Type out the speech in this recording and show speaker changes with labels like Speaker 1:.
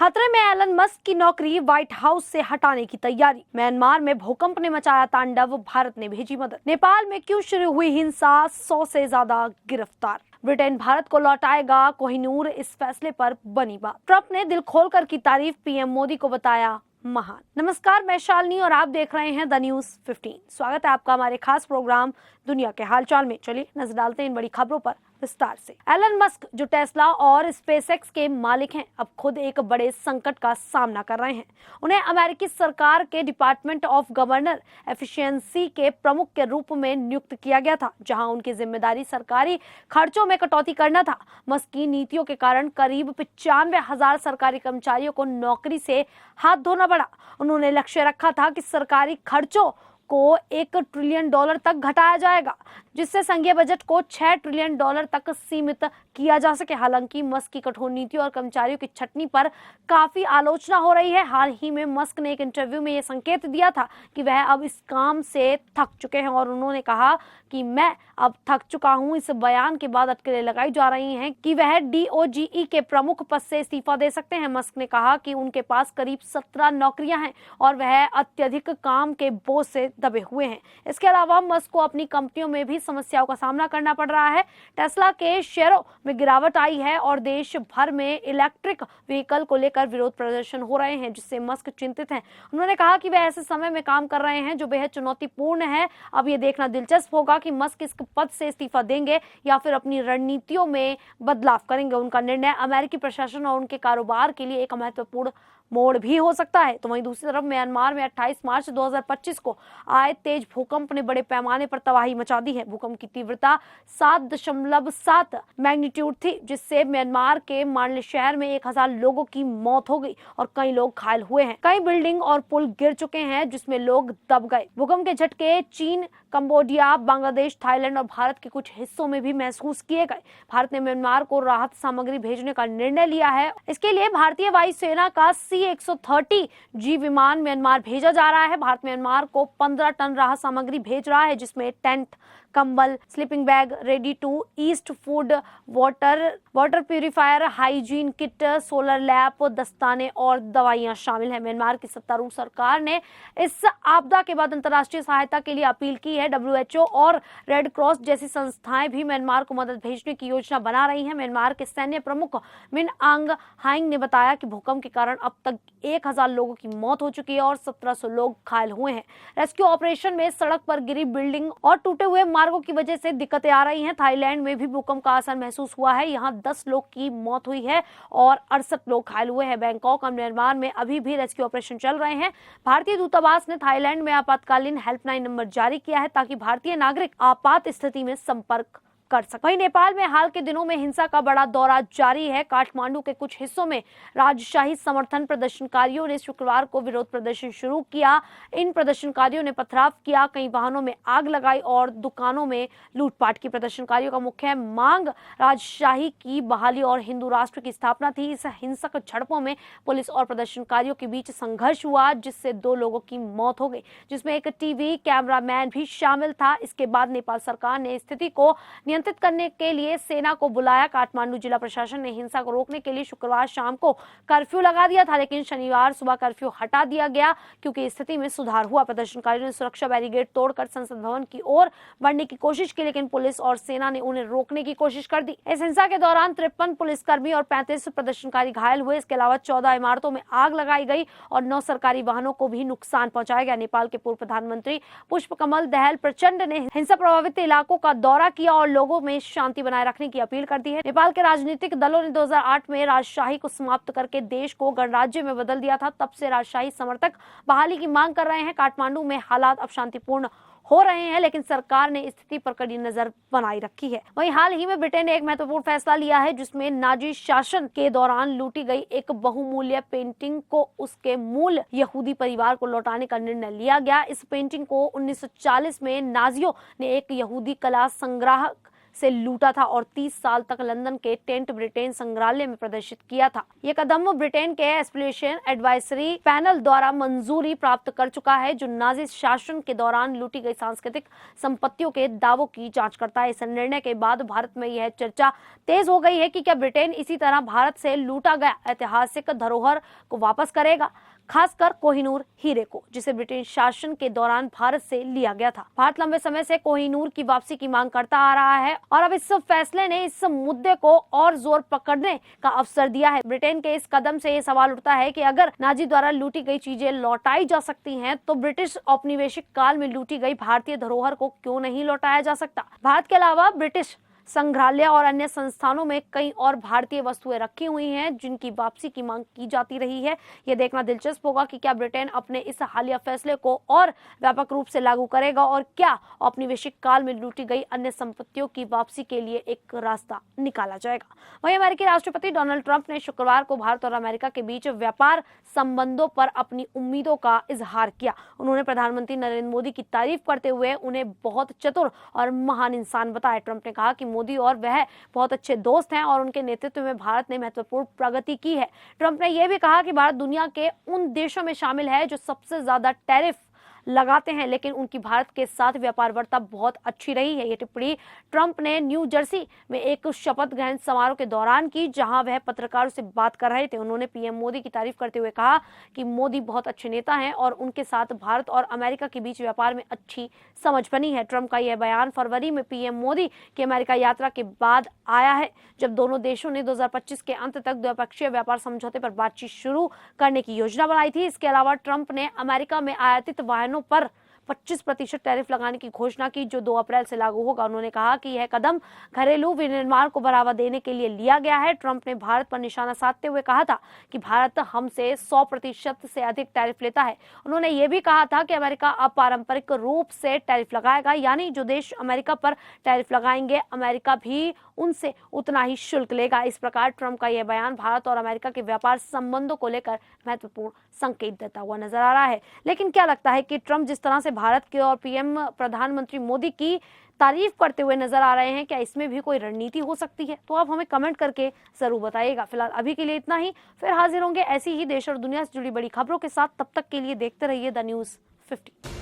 Speaker 1: खतरे में Elon Musk की नौकरी, व्हाइट हाउस से हटाने की तैयारी। म्यांमार में भूकंप ने मचाया तांडव, भारत ने भेजी मदद। नेपाल में क्यों शुरू हुई हिंसा, 100 से ज्यादा गिरफ्तार। ब्रिटेन भारत को लौटाएगा कोहिनूर, इस फैसले पर बनी बात। ट्रंप ने दिल खोलकर की तारीफ, पीएम मोदी को बताया महान। नमस्कार, मैं शालिनी और आप देख रहे हैं द न्यूज 15। स्वागत है आपका हमारे खास प्रोग्राम दुनिया के हालचाल में। चलिए नजर डालते हैं इन बड़ी खबरों पर विस्तार से। एलन मस्क, जो टेस्ला और स्पेसएक्स के मालिक हैं, अब खुद एक बड़े संकट का सामना कर रहे हैं। उन्हें अमेरिकी सरकार के डिपार्टमेंट ऑफ गवर्नर एफिशिएंसी के प्रमुख के रूप में नियुक्त किया गया था, जहां उनकी जिम्मेदारी सरकारी खर्चों में कटौती करना था। मस्क की नीतियों के कारण करीब 95,000 सरकारी कर्मचारियों को नौकरी से हाथ धोना पड़ा। उन्होंने लक्ष्य रखा था कि सरकारी खर्चों को $1 ट्रिलियन तक घटाया जाएगा, जिससे संघीय बजट को $6 ट्रिलियन तक सीमित किया जा सके। हालांकि मस्क की कठोर नीतियों और कर्मचारियों की छटनी पर काफी आलोचना हो रही है। हाल ही में मस्क ने एक इंटरव्यू में यह संकेत दिया था कि वह अब इस काम से थक चुके हैं और उन्होंने कहा कि मैं अब थक चुका हूं। इस बयान के बाद अटकलें लगाई जा रही हैं कि वह DOGE के प्रमुख पद से इस्तीफा दे सकते हैं। मस्क ने कहा कि उनके पास करीब 17 नौकरियां हैं और वह अत्यधिक काम के बोझ से दबे हुए हैं। इसके अलावा मस्क को अपनी कंपनियों में भी समस्याओं का सामना करना पड़ रहा है। टेस्ला के शेयरों में गिरावट आई है और देश भर में इलेक्ट्रिक व्हीकल को लेकर विरोध प्रदर्शन हो रहे हैं, जिससे मस्क चिंतित हैं। उन्होंने कहा कि वे ऐसे समय में काम कर रहे हैं जो बेहद चुनौतीपूर्ण है। अब ये देखना दिलचस्प होगा कि मस्क इस पद से इस्तीफा देंगे या फिर अपनी रणनीतियों में बदलाव करेंगे। उनका निर्णय अमेरिकी प्रशासन और उनके कारोबार के लिए एक महत्वपूर्ण मोड़ भी हो सकता है। तो वहीं दूसरी तरफ म्यांमार में 28 मार्च 2025 को आए तेज भूकंप ने बड़े पैमाने पर तबाही मचा दी है। भूकंप की तीव्रता 7.7 मैग्नीट्यूड थी, जिससे म्यांमार के मांडले शहर में 1000 लोगों की मौत हो गई और कई लोग घायल हुए हैं। कई बिल्डिंग और पुल गिर चुके हैं, जिसमें लोग दब गए। भूकंप के झटके चीन, कंबोडिया, बांग्लादेश, थाईलैंड और भारत के कुछ हिस्सों में भी महसूस किए गए। भारत ने म्यांमार को राहत सामग्री भेजने का निर्णय लिया है। इसके लिए भारतीय वायुसेना का C-130G विमान म्यांमार भेजा जा रहा है। भारत म्यांमार को 15 टन राहत सामग्री भेज रहा है, जिसमें टेंट, कंबल, sleeping bag, ready to eat food, water purifier, hygiene kit, solar lamp, दस्ताने और दवाइयां शामिल हैं। म्यांमार की सत्तारूढ़ सरकार ने इस आपदा के बाद अंतर्राष्ट्रीय सहायता के लिए अपील की है। WHO और रेड क्रॉस जैसी संस्थाएं भी म्यांमार को मदद भेजने की योजना बना रही हैं। म्यांमार के सैन्य प्रमुख मिन आंग हाइंग ने बताया कि भूकंप के कारण अब तक 1000 लोगों की मौत हो चुकी है और 1700 लोग घायल हुए हैं। रेस्क्यू ऑपरेशन में सड़क पर गिरी बिल्डिंग और टूटे हुए मार्गों की वजह से दिक्कतें आ रही हैं। थाईलैंड में भी भूकंप का असर महसूस हुआ है। यहाँ 10 लोग की मौत हुई है और 68 लोग घायल हुए हैं। बैंकॉक और म्यांमार में अभी भी रेस्क्यू ऑपरेशन चल रहे हैं। भारतीय दूतावास ने थाईलैंड में आपातकालीन हेल्पलाइन नंबर जारी किया है, ताकि भारतीय नागरिक आपात स्थिति में संपर्क कर सके। वहीं नेपाल में हाल के दिनों में हिंसा का बड़ा दौरा जारी है। काठमांडू के कुछ हिस्सों में राजशाही समर्थन प्रदर्शनकारियों ने शुक्रवार को विरोध प्रदर्शन शुरू किया। इन प्रदर्शनकारियों ने पथराव किया, कई वाहनों में आग लगाई और दुकानों में लूटपाट की। प्रदर्शनकारियों का मुख्य मांग राजशाही की बहाली और हिंदू राष्ट्र की स्थापना थी। इस हिंसक झड़पों में पुलिस और प्रदर्शनकारियों के बीच संघर्ष हुआ, जिससे 2 लोगों की मौत हो गई, जिसमें एक टीवी कैमरामैन भी शामिल था। इसके बाद नेपाल सरकार ने स्थिति को नियंत्रित करने के लिए सेना को बुलाया। काठमांडू जिला प्रशासन ने हिंसा को रोकने के लिए शुक्रवार शाम को कर्फ्यू लगा दिया था, लेकिन शनिवार सुबह कर्फ्यू हटा दिया गया क्योंकि स्थिति में सुधार हुआ। प्रदर्शनकारियों ने सुरक्षा बैरिकेड तोड़कर संसद भवन की ओर बढ़ने की कोशिश की, लेकिन पुलिस और सेना ने उन्हें रोकने की कोशिश कर दी। इस हिंसा के दौरान 53 पुलिसकर्मी और 35 प्रदर्शनकारी घायल हुए। इसके अलावा 14 इमारतों में आग लगाई गई और 9 सरकारी वाहनों को भी नुकसान पहुंचाया गया। नेपाल के पूर्व प्रधानमंत्री पुष्पकमल दहल प्रचंड ने हिंसा प्रभावित इलाकों का दौरा किया और लोगों में शांति बनाए रखने की अपील कर दी है। नेपाल के राजनीतिक दलों ने 2008 में राजशाही को समाप्त करके देश को गणराज्य में बदल दिया था। तब से राजशाही समर्थक बहाली की मांग कर रहे हैं। काठमांडू में हालात अब शांतिपूर्ण हो रहे हैं, लेकिन सरकार ने स्थिति पर कड़ी नजर बनाए रखी है। वहीं हाल ही में ब्रिटेन ने एक महत्वपूर्ण फैसला लिया है, जिसमें नाजी शासन के दौरान लूटी गई एक बहुमूल्य पेंटिंग को उसके मूल यहूदी परिवार को लौटाने का निर्णय लिया गया। इस पेंटिंग को 1940 में नाजियों ने एक यहूदी कला संग्राहक से लूटा था और 30 साल तक लंदन के टेंट ब्रिटेन संग्रहालय में प्रदर्शित किया था। ये कदम ब्रिटेन के एस्पिलेशन एडवाइजरी पैनल द्वारा मंजूरी प्राप्त कर चुका है, जो नाजी शासन के दौरान लूटी गई सांस्कृतिक संपत्तियों के दावों की जांच करता है। इस निर्णय के बाद भारत में यह चर्चा तेज हो गई है कि क्या ब्रिटेन इसी तरह भारत से लूटा गया ऐतिहासिक धरोहर को वापस करेगा, खासकर कोहिनूर हीरे को, जिसे ब्रिटिश शासन के दौरान भारत से लिया गया था। भारत लंबे समय से कोहिनूर की वापसी की मांग करता आ रहा है और अब इस फैसले ने इस मुद्दे को और जोर पकड़ने का अवसर दिया है। ब्रिटेन के इस कदम से ये सवाल उठता है कि अगर नाजी द्वारा लूटी गई चीजें लौटाई जा सकती हैं, तो ब्रिटिश औपनिवेशिक काल में लूटी गई भारतीय धरोहर को क्यों नहीं लौटाया जा सकता। भारत के अलावा ब्रिटिश संग्रहालय और अन्य संस्थानों में कई और भारतीय वस्तुएं रखी हुई हैं, जिनकी वापसी की मांग की जाती रही है। यह देखना दिलचस्प होगा कि क्या ब्रिटेन अपने इस हालिया फैसले को और व्यापक रूप से लागू करेगा और क्या औपनिवेशिक काल में लूटी गई अन्य संपत्तियों की वापसी के लिए एक रास्ता निकाला जाएगा। वहीं अमेरिकी राष्ट्रपति डोनाल्ड ट्रंप ने शुक्रवार को भारत और अमेरिका के बीच व्यापार संबंधों पर अपनी उम्मीदों का इजहार किया। उन्होंने प्रधानमंत्री नरेंद्र मोदी की तारीफ करते हुए उन्हें बहुत चतुर और महान इंसान बताया। ट्रंप ने कहा कि मोदी और वह बहुत अच्छे दोस्त हैं और उनके नेतृत्व में भारत ने महत्वपूर्ण प्रगति की है। ट्रंप ने यह भी कहा कि भारत दुनिया के उन देशों में शामिल है जो सबसे ज्यादा टैरिफ लगाते हैं, लेकिन उनकी भारत के साथ व्यापार वार्ता बहुत अच्छी रही है। ये टिप्पणी ट्रंप ने न्यू जर्सी में एक शपथ ग्रहण समारोह के दौरान की, जहां वह पत्रकारों से बात कर रहे थे। उन्होंने पीएम मोदी की तारीफ करते हुए कहा कि मोदी बहुत अच्छे नेता हैं और उनके साथ भारत और अमेरिका के बीच व्यापार में अच्छी समझ बनी है। ट्रंप का यह बयान फरवरी में पीएम मोदी की अमेरिका यात्रा के बाद आया है, जब दोनों देशों ने 2025 के अंत तक द्विपक्षीय व्यापार समझौते पर बातचीत शुरू करने की योजना बनाई थी। इसके अलावा ट्रंप ने अमेरिका में आयातित वाहनों पर 25% टैरिफ लगाने की घोषणा की, जो 2 अप्रैल से लागू होगा। उन्होंने कहा कि यह कदम घरेलू विनिर्माण को बढ़ावा देने के लिए लिया गया है। ट्रंप ने भारत पर निशाना साधते हुए कहा था कि भारत हमसे 100% से अधिक टैरिफ लेता है। उन्होंने ये भी कहा था कि अमेरिका अपारंपरिक रूप से टैरिफ लगाएगा, यानी जो देश अमेरिका पर टैरिफ लगाएंगे, अमेरिका भी उनसे उतना ही शुल्क लेगा। इस प्रकार ट्रंप का यह बयान भारत और अमेरिका के व्यापार संबंधों को लेकर महत्वपूर्ण संकेत देता हुआ नजर आ रहा है। लेकिन क्या लगता है कि ट्रंप जिस तरह से भारत के और पीएम प्रधानमंत्री मोदी की तारीफ करते हुए नजर आ रहे हैं, क्या इसमें भी कोई रणनीति हो सकती है? तो आप हमें कमेंट करके जरूर बताइएगा। फिलहाल अभी के लिए इतना ही, फिर हाजिर होंगे ऐसी ही देश और दुनिया से जुड़ी बड़ी खबरों के साथ। तब तक के लिए देखते रहिए द न्यूज़ 50।